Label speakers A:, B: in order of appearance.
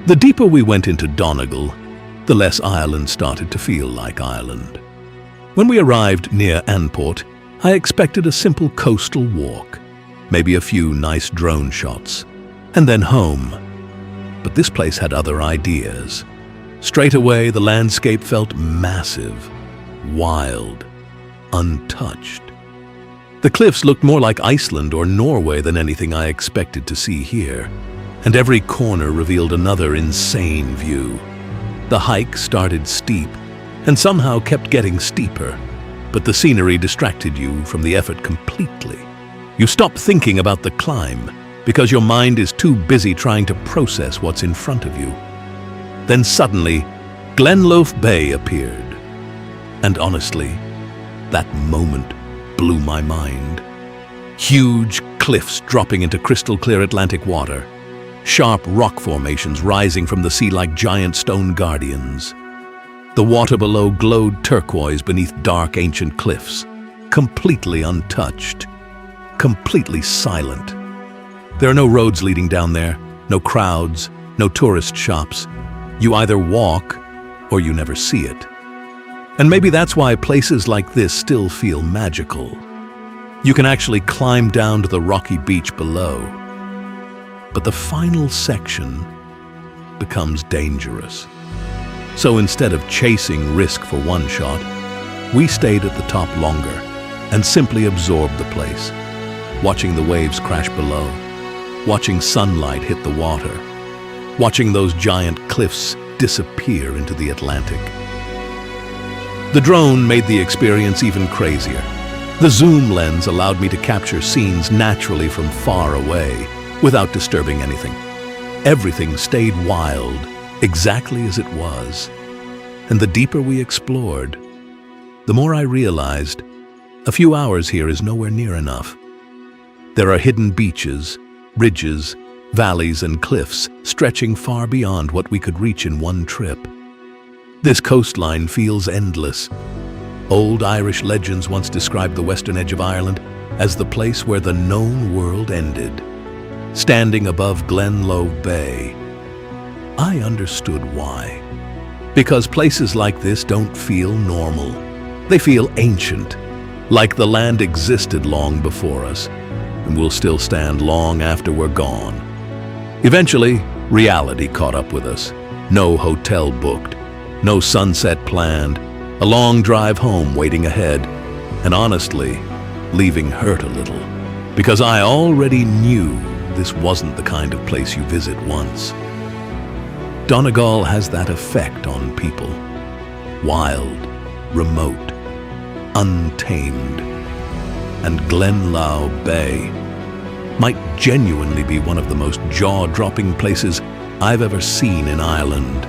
A: The deeper we went into Donegal, the less Ireland started to feel like Ireland. When we arrived near Anport, I expected a simple coastal walk, maybe a few nice drone shots, and then home. But this place had other ideas. Straight away, the landscape felt massive, wild, untouched. The cliffs looked more like Iceland or Norway than anything I expected to see here, and every corner revealed another insane view. The hike started steep, and somehow kept getting steeper, but the scenery distracted you from the effort completely. You stop thinking about the climb, because your mind is too busy trying to process what's in front of you. Then suddenly, Glenlough Bay appeared. And honestly, that moment blew my mind. Huge cliffs dropping into crystal-clear Atlantic water, sharp rock formations rising from the sea like giant stone guardians. The water below glowed turquoise beneath dark ancient cliffs, completely untouched, completely silent. There are no roads leading down there, no crowds, no tourist shops. You either walk or you never see it. And maybe that's why places like this still feel magical. You can actually climb down to the rocky beach below. But the final section becomes dangerous. So instead of chasing risk for one shot, we stayed at the top longer and simply absorbed the place, watching the waves crash below, watching sunlight hit the water, watching those giant cliffs disappear into the Atlantic. The drone made the experience even crazier. The zoom lens allowed me to capture scenes naturally from far away, without disturbing anything. Everything stayed wild, exactly as it was. And the deeper we explored, the more I realized a few hours here is nowhere near enough. There are hidden beaches, ridges, valleys, and cliffs stretching far beyond what we could reach in one trip. This coastline feels endless. Old Irish legends once described the western edge of Ireland as the place where the known world ended. Standing above Glenlough Bay, I understood why. Because places like this don't feel normal. They feel ancient, like the land existed long before us, and will still stand long after we're gone. Eventually, reality caught up with us. No hotel booked, no sunset planned, a long drive home waiting ahead, and honestly, leaving hurt a little, because I already knew this wasn't the kind of place you visit once. Donegal has that effect on people. Wild, remote, untamed. And Glenlough Bay might genuinely be one of the most jaw-dropping places I've ever seen in Ireland.